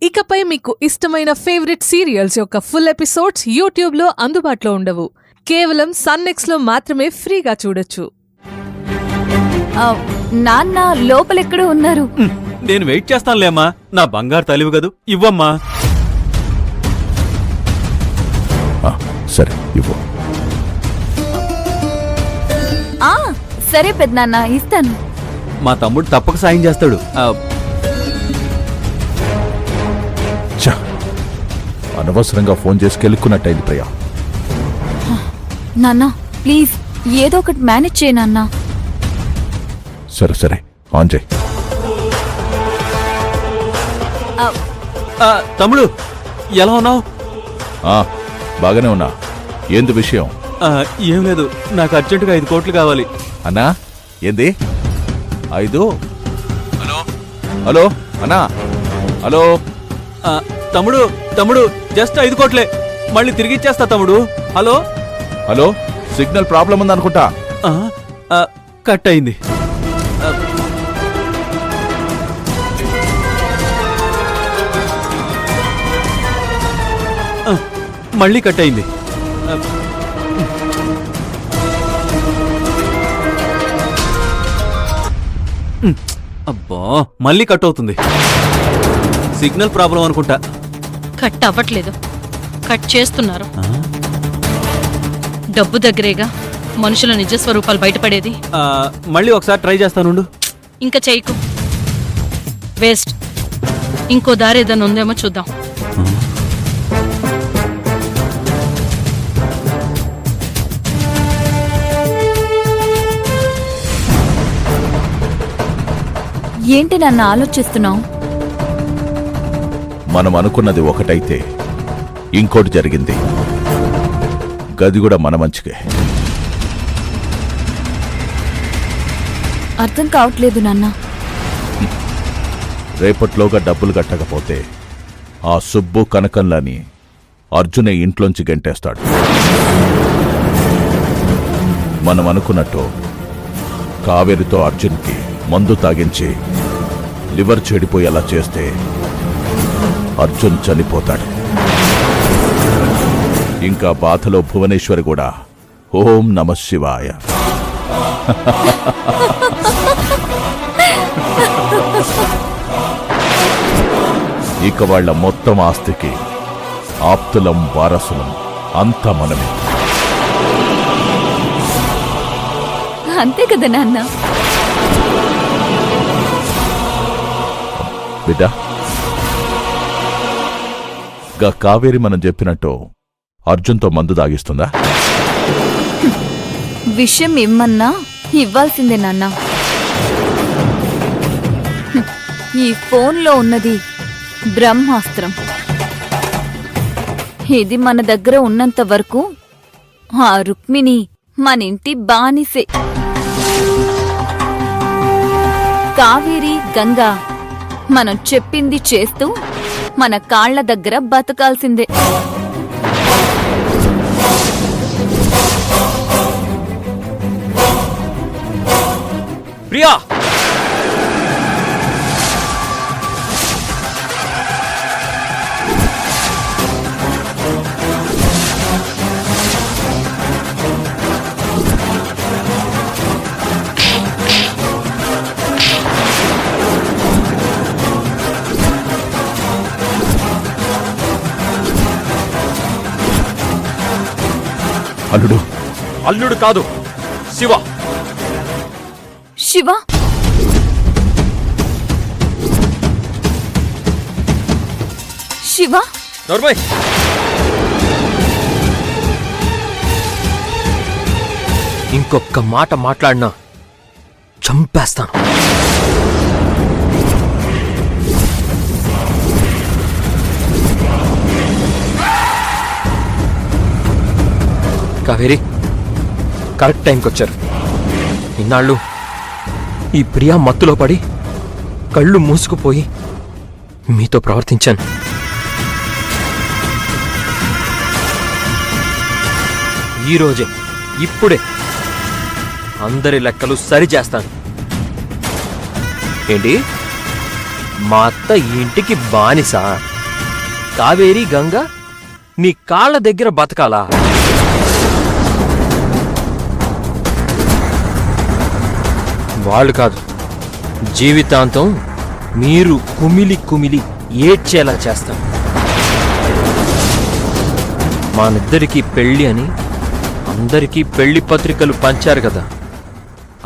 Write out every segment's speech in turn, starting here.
ఇకపై మీకు ఇష్టమైన ఫేవరెట్ సీరియల్స్ యొక్క ఫుల్ ఎపిసోడ్స్ యూట్యూబ్లో అందుబాటులో ఉండవు. కేవలం సన్నెక్స్లో మాత్రమే ఫ్రీగా చూడొచ్చు. నాన్న లోపలెక్కడో ఉన్నారు. నేను వెయిట్ చేస్తానులేమ్మా. నా బంగారు తలివి గదు, ఇవ్వమ్మా. సరే ఇవ్వు. సరే పెద్దనాన్న, ఇస్తాను. మా తమ్ముడు తప్పక సాయం చేస్తాడు. అనవసరంగా ఫోన్ చేసి కెలుక్కున్నట్టయింది ప్రియా. నాన్న ప్లీజ్ ఏదో ఒకటి మేనేజ్ చేయి నాన్న. సరే సరే ఆన్ చేయి. తమ్ముడు ఎలా ఉన్నావు? బాగానే ఉన్నా. ఏంది విషయం? ఏం లేదు, నాకు అర్జెంటుగా 5 కోట్లు కావాలి. అన్నా ఏంది 5? హలో హలో అన్నా, హలో. తమ్ముడు తమ్ముడు జస్ట్ 5 కోట్లే, మళ్ళీ తిరిగి ఇచ్చేస్తా తమ్ముడు. హలో హలో, సిగ్నల్ ప్రాబ్లం ఉందనుకుంటా. కట్ అయింది. మళ్ళీ కట్ అయింది. అబ్బా, మళ్ళీ కట్ అవుతుంది. సిగ్నల్ ప్రాబ్లం అనుకుంటా. కట్ అవ్వట్లేదు, కట్ చేస్తున్నారు. డబ్బు దగ్గరేగా మనుషుల నిజస్వరూపాలు బయటపడేది. మళ్ళీ ఒకసారి ట్రై చేస్తానుండు. ఇంకా చేయకు, వేస్ట్. ఇంకో దారి ఏదైనా ఉందేమో చూద్దాం. ఏంటి నన్ను ఆలోచిస్తున్నావు? మనం అనుకున్నది ఒకటైతే ఇంకోటి జరిగింది. గది కూడా మన మంచికే. అర్థం కావట్లేదు నాన్న. రేపట్లోగా డబ్బులు కట్టకపోతే ఆ సుబ్బు కనకంలని అర్జునే ఇంట్లోంచి గెంటేస్తాడు. మనం అనుకున్నట్టు కావేరితో అర్జున్కి మందు తాగించి లివర్ చెడిపోయేలా చేస్తే అర్జున్ చనిపోతాడు. ఇంకా బాధలో భువనేశ్వరి కూడా ఓం నమ శివాయ. ఇక వాళ్ల మొత్తం ఆస్తికి ఆప్తులం వారసులం అంతా మనమే. అంతే కదా నాన్న. బిడ్డ, గా కావేరి మనం చెప్పినట్టు అర్జున్తో మందు దాగిస్తుందా? విషయం ఇమ్మన్నా ఇవ్వాల్సిందే నాన్న. ఈ ఫోన్లో ఉన్నది బ్రహ్మాస్త్రం. ఇది మన దగ్గర ఉన్నంత వరకు ఆ రుక్మిణి మనింటి బానిసే. కావేరి గంగా మనం చెప్పింది చేస్తూ మన కాళ్ల దగ్గర బతకాల్సిందే. ప్రియా, అల్లుడు. అల్లుడు కాదు, శివ. శివ? శివ? నోర్మయ్, ఇంకొక్క మాట మాట్లాడినా చంపేస్తాను. కావేరి, కరెక్ట్ టైంకి వచ్చారు. ఇన్నాళ్ళు ఈ ప్రియా మత్తులో పడి కళ్ళు మూసుకుపోయి మీతో ప్రవర్తించాను. ఈరోజే, ఇప్పుడే అందరి లెక్కలు సరిచేస్తాను. ఏంటి మా అత్త ఈ ఇంటికి బానిస. కావేరి గంగ నీ కాళ్ళ దగ్గర బతకాలా? వాళ్ళు కాదు, జీవితాంతం మీరు కుమిలి కుమిలి ఏడ్చేలా చేస్తాం. మానిద్దరికీ పెళ్ళి అని అందరికీ పెళ్లి పత్రికలు పంచారు కదా,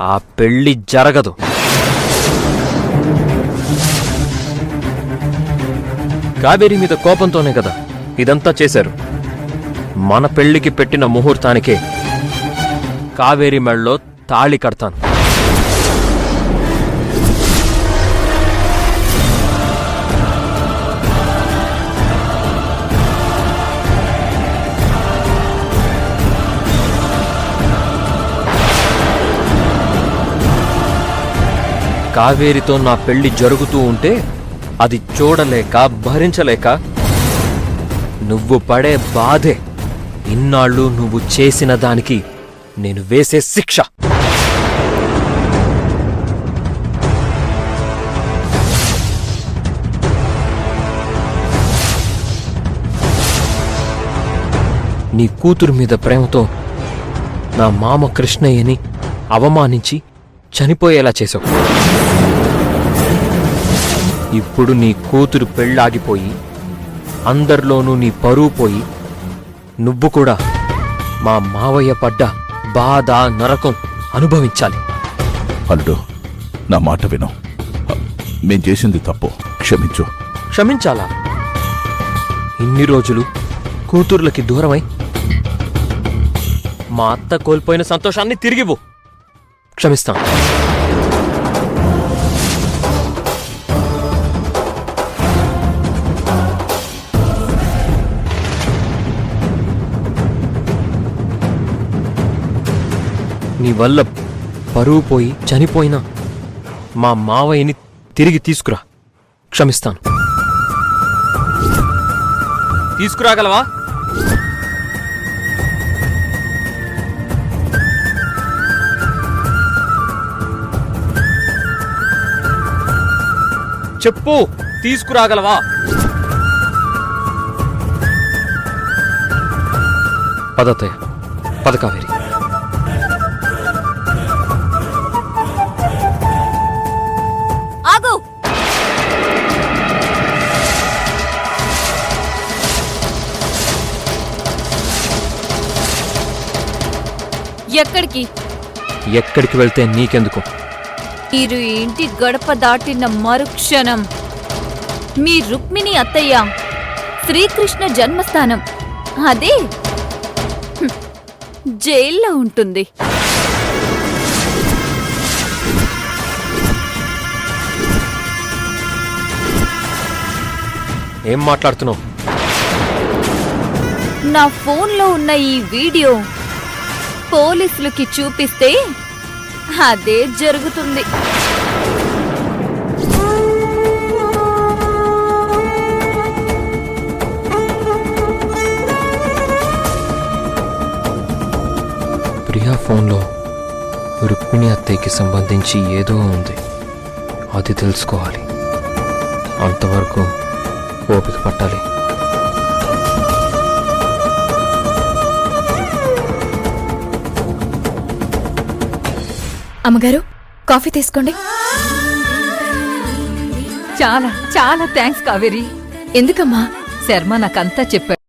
ఆ పెళ్లి జరగదు. కావేరి మీద కోపంతోనే కదా ఇదంతా చేశారు. మన పెళ్లికి పెట్టిన ముహూర్తానికే కావేరి మెళ్ళలో తాళి కడతాను. కావేరితో నా పెళ్లి జరుగుతూ ఉంటే అది చూడలేక భరించలేక నువ్వు పడే బాధే ఇన్నాళ్ళు నువ్వు చేసిన దానికి నేను వేసే శిక్ష. నీ కూతురు మీద ప్రేమతో నా మామ కృష్ణయ్యని అవమానించి చనిపోయేలా చేశావు. ఇప్పుడు నీ కూతురు పెళ్ళాగిపోయి అందరిలోనూ నీ పరువు పోయి నువ్వు కూడా మా మావయ్య పడ్డ బాధ నరకం అనుభవించాలి. అల్లుడు, నా మాట విను. మేం చేసింది తప్పు, క్షమించు. క్షమించాలా? ఇన్ని రోజులు కూతుర్లకి దూరమై మా అత్త కోల్పోయిన సంతోషాన్ని తిరిగివ్వు. క్షమిస్తాను. నీ వల్ల పరువు పోయి చనిపోయినా మా మావయ్యని తిరిగి తీసుకురా. క్షమిస్తాను. తీసుకురాగలవా? చెప్పు, తీసుకురాగలవా? పదతయ్య, పద కావేరి. ఆగు! ఎక్కడికి? ఎక్కడికి వెళ్తే నీకెందుకు? మీరు ఇంటి గడప దాటిన మరుక్షణం మీ రుక్మిణి అత్తయ్య శ్రీకృష్ణ జన్మస్థానం అదే జైల్లో ఉంటుంది. ఏం మాట్లాడుతున్నావు? నా ఫోన్లో ఉన్న ఈ వీడియో పోలీసులకి చూపిస్తే అదే జరుగుతుంది. ప్రియా ఫోన్లో రుక్మిణి అత్తయ్యకి సంబంధించి ఏదో ఉంది, అది తెలుసుకోవాలి. అంతవరకు ఓపిక పట్టాలి. అమ్మగారు, కాఫీ తీసుకోండి. చాలా చాలా థ్యాంక్స్ కావేరి. ఎందుకమ్మా? శర్మ నాకంతా చెప్పాడు.